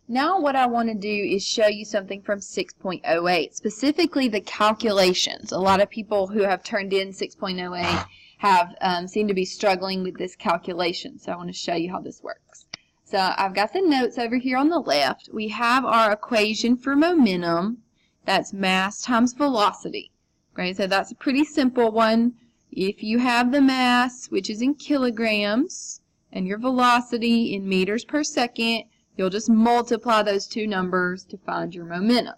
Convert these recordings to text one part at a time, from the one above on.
Now what I want to do is show you something from 6.08, specifically the calculations. A lot of people who have turned in 6.08 have seem to be struggling with this calculation, so I want to show you how this works. So I've got the notes over here on the left. We have our equation for momentum. That's mass times velocity. Okay, so that's a pretty simple one. If you have the mass, which is in kilograms, and your velocity in meters per second, you'll just multiply those two numbers to find your momentum,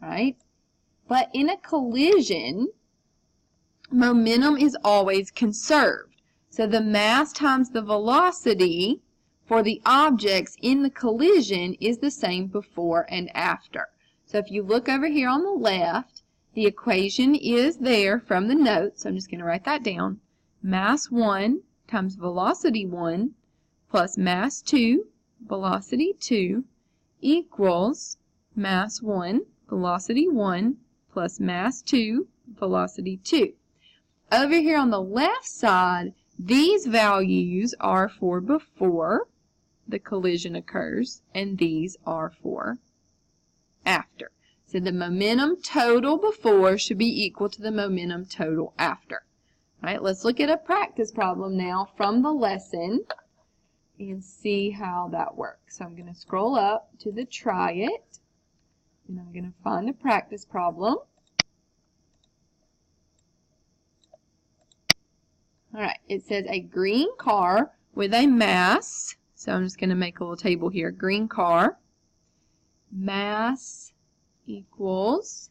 right? But in a collision, momentum is always conserved. So the mass times the velocity for the objects in the collision is the same before and after. So if you look over here on the left, the equation is there from the notes. So I'm just going to write that down. Mass 1 times velocity 1 plus mass 2, velocity 2, equals mass 1, velocity 1, plus mass 2, velocity 2. Over here on the left side, these values are for before the collision occurs, and these are for after. So the momentum total before should be equal to the momentum total after. All right, let's look at a practice problem now from the lesson and see how that works. So I'm going to scroll up to the try it, and I'm going to find a practice problem. All right, it says a green car with a mass, so I'm just going to make a little table here, green car, mass equals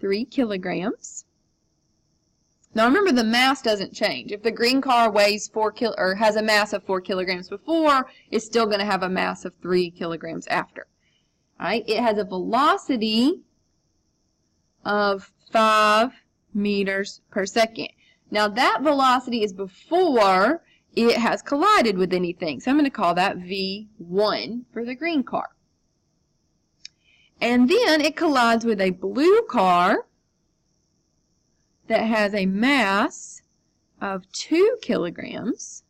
3 kilograms. Now remember, the mass doesn't change. If the green car weighs or has a mass of 4 kilograms before, it's still going to have a mass of 3 kilograms after. All right, it has a velocity of 5 meters per second. Now that velocity is before it has collided with anything. So I'm going to call that V1 for the green car. And then it collides with a blue car that has a mass of 2 kilograms.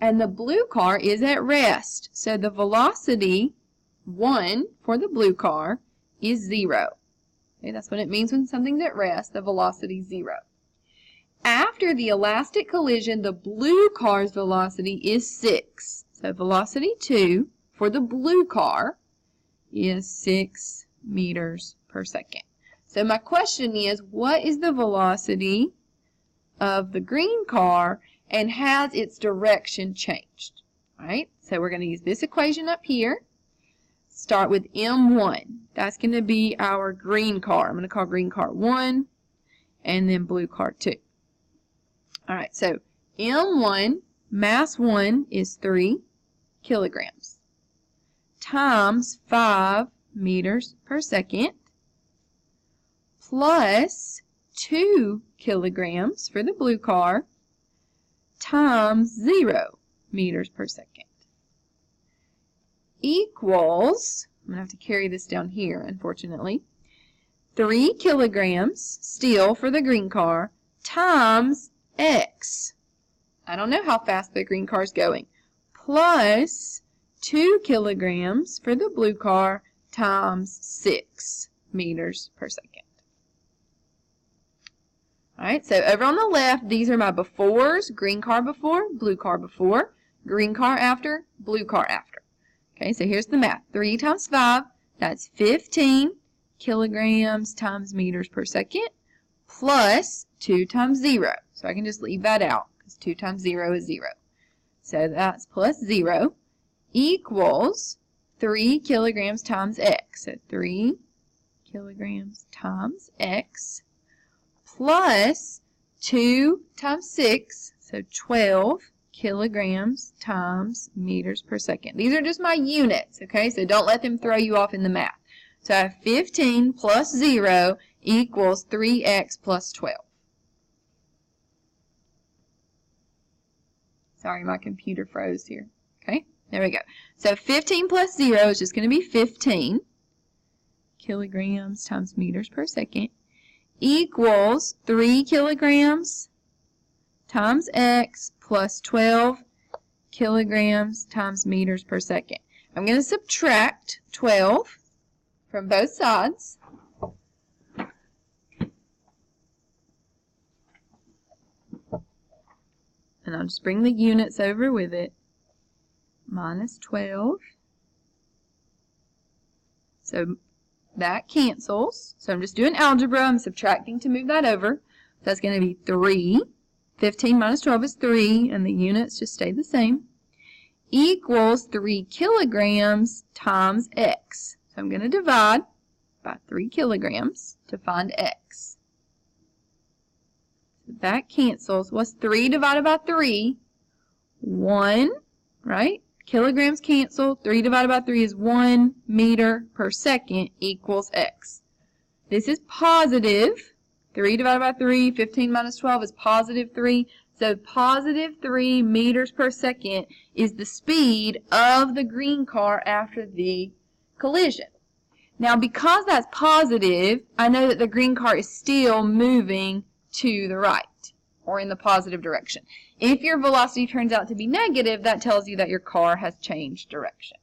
And the blue car is at rest. So the velocity 1 for the blue car is 0. Okay, that's what it means when something's at rest, the velocity is 0. After the elastic collision, the blue car's velocity is 6. So velocity 2 for the blue car is 6 meters per second. So my question is, what is the velocity of the green car, and has its direction changed? All right, so we're going to use this equation up here. Start with M1. That's going to be our green car. I'm going to call green car 1 and then blue car 2. All right, so M1, mass 1 is 3 kilograms times 5 meters per second plus 2 kilograms for the blue car times 0 meters per second equals, I'm going to have to carry this down here, unfortunately, 3 kilograms still for the green car times X. I don't know how fast the green car is going. Plus 2 kilograms for the blue car times 6 meters per second. All right, so over on the left, these are my befores. Green car before, blue car before, green car after, blue car after. Okay, so here's the math. 3 times 5, that's 15 kilograms times meters per second, plus 2 times 0. So I can just leave that out, because 2 times 0 is 0. So that's plus 0 equals 3 kilograms times X. So 3 kilograms times X plus 2 times 6, so 12 kilograms times meters per second. These are just my units, okay? So don't let them throw you off in the math. So I have 15 plus 0 equals 3x plus 12. Sorry, my computer froze here. Okay, there we go. So 15 plus 0 is just going to be 15 kilograms times meters per second equals 3 kilograms times x plus 12 kilograms times meters per second. I'm going to subtract 12 from both sides. And I'll just bring the units over with it. Minus 12. So that cancels. So I'm just doing algebra. I'm subtracting to move that over. So that's going to be 3. 15 minus 12 is 3, and the units just stay the same. Equals 3 kilograms times x. So I'm going to divide by 3 kilograms to find x. So that cancels. What's 3 divided by 3? 1, right? Kilograms cancel. 3 divided by 3 is 1 meter per second equals x. This is positive. 3 divided by 3, 15 minus 12 is positive 3. So positive 3 meters per second is the speed of the green car after the collision. Now, because that's positive, I know that the green car is still moving to the right, or in the positive direction. If your velocity turns out to be negative, that tells you that your car has changed direction.